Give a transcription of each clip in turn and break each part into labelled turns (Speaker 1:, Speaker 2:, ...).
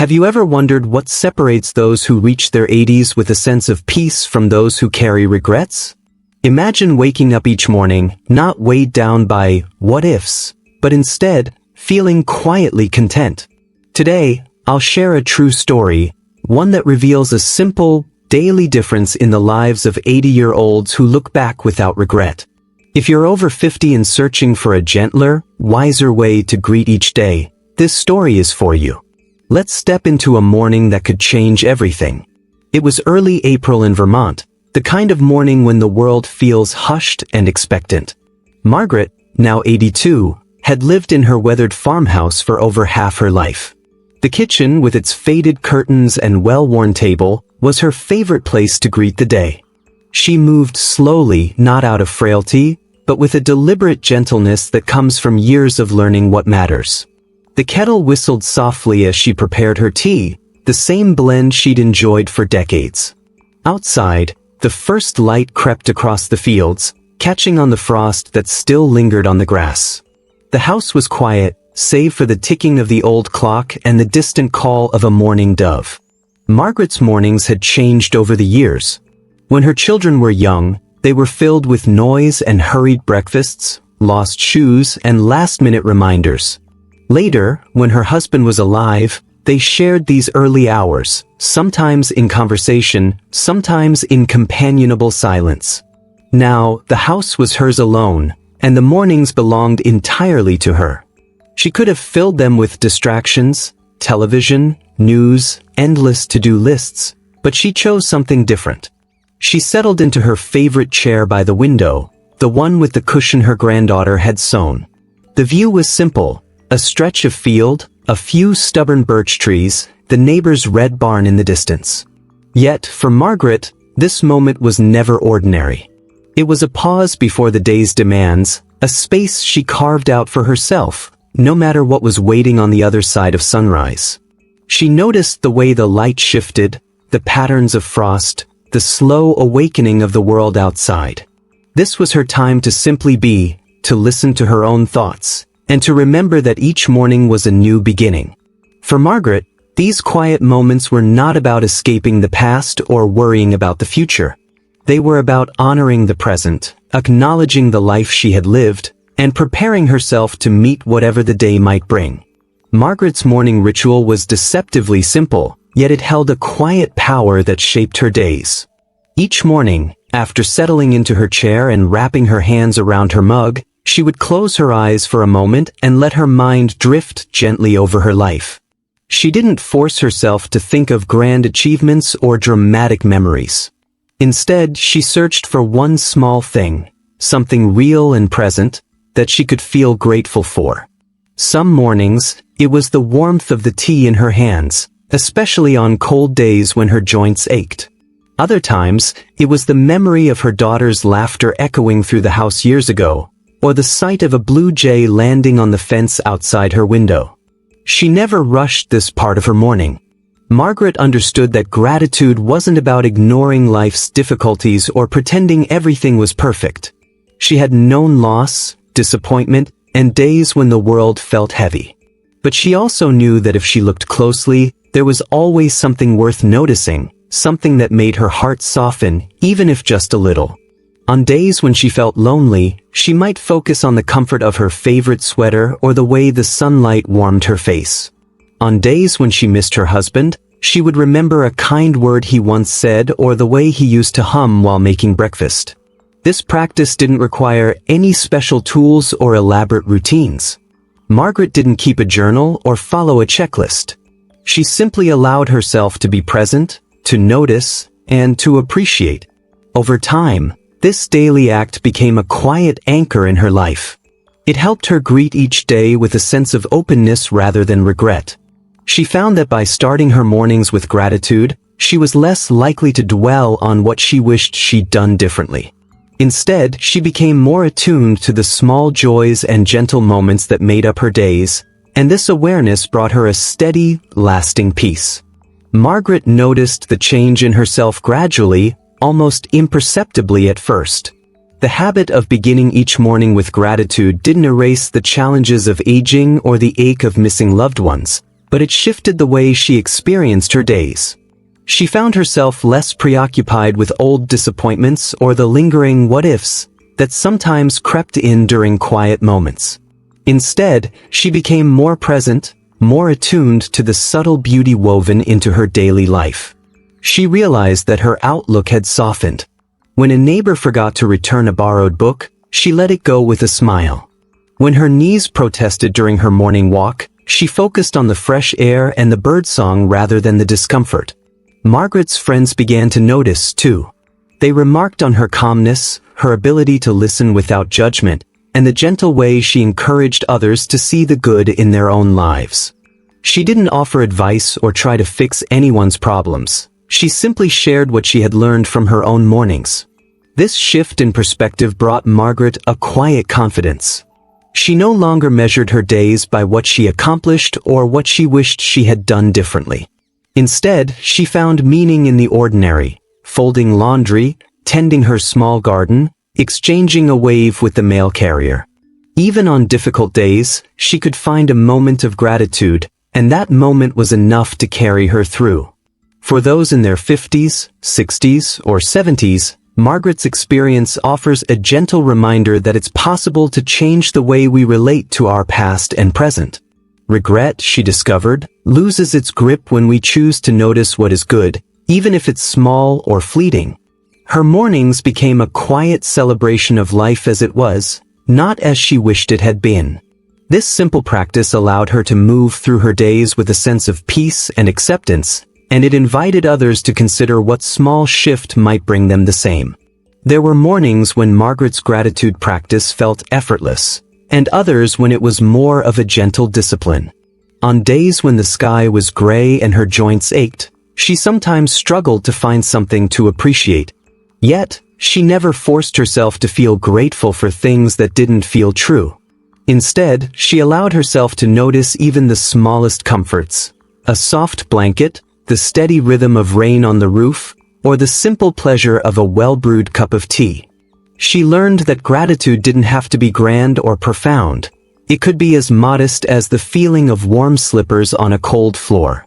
Speaker 1: Have you ever wondered what separates those who reach their 80s with a sense of peace from those who carry regrets? Imagine waking up each morning, not weighed down by what-ifs, but instead, feeling quietly content. Today, I'll share a true story, one that reveals a simple, daily difference in the lives of 80-year-olds who look back without regret. If you're over 50 and searching for a gentler, wiser way to greet each day, this story is for you. Let's step into a morning that could change everything. It was early April in Vermont, the kind of morning when the world feels hushed and expectant. Margaret, now 82, had lived in her weathered farmhouse for over half her life. The kitchen, with its faded curtains and well-worn table, was her favorite place to greet the day. She moved slowly, not out of frailty, but with a deliberate gentleness that comes from years of learning what matters. The kettle whistled softly as she prepared her tea, the same blend she'd enjoyed for decades. Outside, the first light crept across the fields, catching on the frost that still lingered on the grass. The house was quiet, save for the ticking of the old clock and the distant call of a mourning dove. Margaret's mornings had changed over the years. When her children were young, they were filled with noise and hurried breakfasts, lost shoes, and last-minute reminders. Later, when her husband was alive, they shared these early hours, sometimes in conversation, sometimes in companionable silence. Now, the house was hers alone, and the mornings belonged entirely to her. She could have filled them with distractions, television, news, endless to-do lists, but she chose something different. She settled into her favorite chair by the window, the one with the cushion her granddaughter had sewn. The view was simple. A stretch of field, a few stubborn birch trees, the neighbor's red barn in the distance. Yet, for Margaret, this moment was never ordinary. It was a pause before the day's demands, a space she carved out for herself, no matter what was waiting on the other side of sunrise. She noticed the way the light shifted, the patterns of frost, the slow awakening of the world outside. This was her time to simply be, to listen to her own thoughts, and to remember that each morning was a new beginning. For Margaret, these quiet moments were not about escaping the past or worrying about the future. They were about honoring the present, acknowledging the life she had lived, and preparing herself to meet whatever the day might bring. Margaret's morning ritual was deceptively simple, yet it held a quiet power that shaped her days. Each morning, after settling into her chair and wrapping her hands around her mug, she would close her eyes for a moment and let her mind drift gently over her life. She didn't force herself to think of grand achievements or dramatic memories. Instead, she searched for one small thing, something real and present, that she could feel grateful for. Some mornings, it was the warmth of the tea in her hands, especially on cold days when her joints ached. Other times, it was the memory of her daughter's laughter echoing through the house years ago, or the sight of a blue jay landing on the fence outside her window. She never rushed this part of her morning. Margaret understood that gratitude wasn't about ignoring life's difficulties or pretending everything was perfect. She had known loss, disappointment, and days when the world felt heavy. But she also knew that if she looked closely, there was always something worth noticing, something that made her heart soften, even if just a little. On days when she felt lonely, she might focus on the comfort of her favorite sweater or the way the sunlight warmed her face. On days when she missed her husband, she would remember a kind word he once said or the way he used to hum while making breakfast. This practice didn't require any special tools or elaborate routines. Margaret didn't keep a journal or follow a checklist. She simply allowed herself to be present, to notice, and to appreciate. Over time, this daily act became a quiet anchor in her life. It helped her greet each day with a sense of openness rather than regret. She found that by starting her mornings with gratitude, she was less likely to dwell on what she wished she'd done differently. Instead, she became more attuned to the small joys and gentle moments that made up her days, and this awareness brought her a steady, lasting peace. Margaret noticed the change in herself gradually, almost imperceptibly at first. The habit of beginning each morning with gratitude didn't erase the challenges of aging or the ache of missing loved ones, but it shifted the way she experienced her days. She found herself less preoccupied with old disappointments or the lingering what-ifs that sometimes crept in during quiet moments. Instead, she became more present, more attuned to the subtle beauty woven into her daily life. She realized that her outlook had softened. When a neighbor forgot to return a borrowed book, she let it go with a smile. When her knees protested during her morning walk, she focused on the fresh air and the birdsong rather than the discomfort. Margaret's friends began to notice, too. They remarked on her calmness, her ability to listen without judgment, and the gentle way she encouraged others to see the good in their own lives. She didn't offer advice or try to fix anyone's problems. She simply shared what she had learned from her own mornings. This shift in perspective brought Margaret a quiet confidence. She no longer measured her days by what she accomplished or what she wished she had done differently. Instead, she found meaning in the ordinary, folding laundry, tending her small garden, exchanging a wave with the mail carrier. Even on difficult days, she could find a moment of gratitude, and that moment was enough to carry her through. For those in their 50s, 60s, or 70s, Margaret's experience offers a gentle reminder that it's possible to change the way we relate to our past and present. Regret, she discovered, loses its grip when we choose to notice what is good, even if it's small or fleeting. Her mornings became a quiet celebration of life as it was, not as she wished it had been. This simple practice allowed her to move through her days with a sense of peace and acceptance, and it invited others to consider what small shift might bring them the same. There were mornings when Margaret's gratitude practice felt effortless, and others when it was more of a gentle discipline. On days when the sky was gray and her joints ached, she sometimes struggled to find something to appreciate. Yet, she never forced herself to feel grateful for things that didn't feel true. Instead, she allowed herself to notice even the smallest comforts: a soft blanket, the steady rhythm of rain on the roof, or the simple pleasure of a well-brewed cup of tea. She learned that gratitude didn't have to be grand or profound. It could be as modest as the feeling of warm slippers on a cold floor.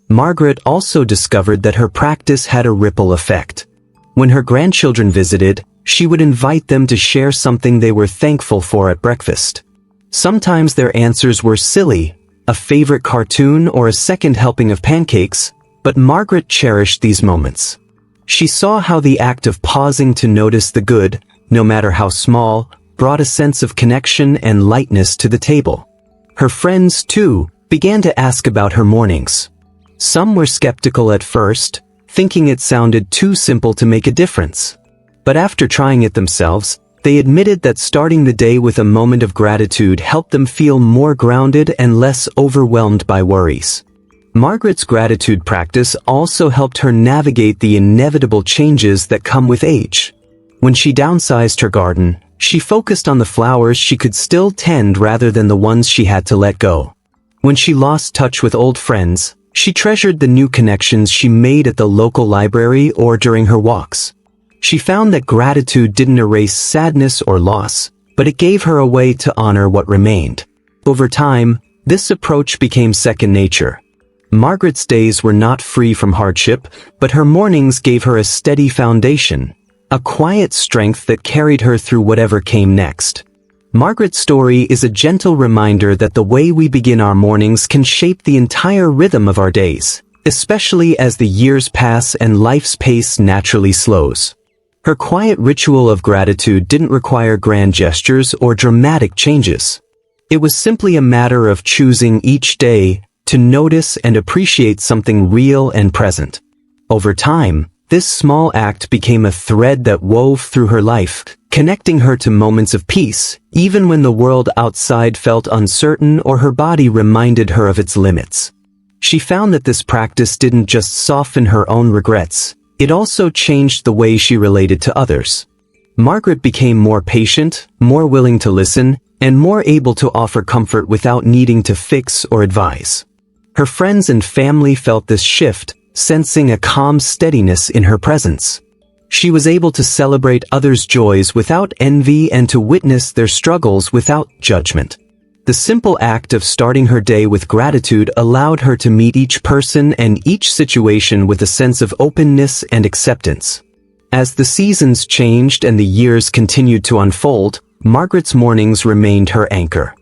Speaker 1: Margaret also discovered that her practice had a ripple effect. When her grandchildren visited, she would invite them to share something they were thankful for at breakfast. Sometimes their answers were silly, a favorite cartoon or a second helping of pancakes, but Margaret cherished these moments. She saw how the act of pausing to notice the good, no matter how small, brought a sense of connection and lightness to the table. Her friends, too, began to ask about her mornings. Some were skeptical at first, thinking it sounded too simple to make a difference. But after trying it themselves, they admitted that starting the day with a moment of gratitude helped them feel more grounded and less overwhelmed by worries. Margaret's gratitude practice also helped her navigate the inevitable changes that come with age. When she downsized her garden, she focused on the flowers she could still tend rather than the ones she had to let go. When she lost touch with old friends, she treasured the new connections she made at the local library or during her walks. She found that gratitude didn't erase sadness or loss, but it gave her a way to honor what remained. Over time, this approach became second nature. Margaret's days were not free from hardship, but her mornings gave her a steady foundation, a quiet strength that carried her through whatever came next. Margaret's story is a gentle reminder that the way we begin our mornings can shape the entire rhythm of our days, especially as the years pass and life's pace naturally slows. Her quiet ritual of gratitude didn't require grand gestures or dramatic changes. It was simply a matter of choosing each day to notice and appreciate something real and present. Over time, this small act became a thread that wove through her life, connecting her to moments of peace, even when the world outside felt uncertain or her body reminded her of its limits. She found that this practice didn't just soften her own regrets, it also changed the way she related to others. Margaret became more patient, more willing to listen, and more able to offer comfort without needing to fix or advise. Her friends and family felt this shift, sensing a calm steadiness in her presence. She was able to celebrate others' joys without envy and to witness their struggles without judgment. The simple act of starting her day with gratitude allowed her to meet each person and each situation with a sense of openness and acceptance. As the seasons changed and the years continued to unfold, Margaret's mornings remained her anchor.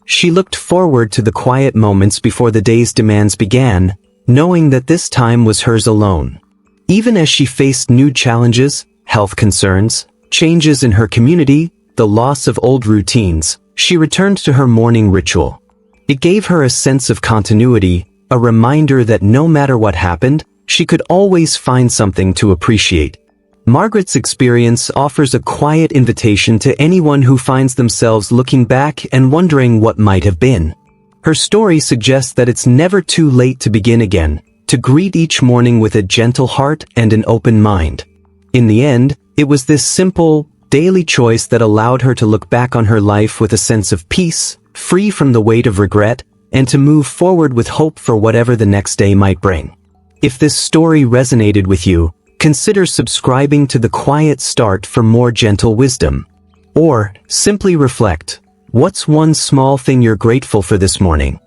Speaker 1: She looked forward to the quiet moments before the day's demands began, knowing that this time was hers alone. Even as she faced new challenges, health concerns, changes in her community, the loss of old routines, she returned to her morning ritual. It gave her a sense of continuity, a reminder that no matter what happened, she could always find something to appreciate. Margaret's experience offers a quiet invitation to anyone who finds themselves looking back and wondering what might have been. Her story suggests that it's never too late to begin again, to greet each morning with a gentle heart and an open mind. In the end, it was this simple, daily choice that allowed her to look back on her life with a sense of peace, free from the weight of regret, and to move forward with hope for whatever the next day might bring. If this story resonated with you, consider subscribing to The Quiet Start for more gentle wisdom. Or, simply reflect, what's one small thing you're grateful for this morning?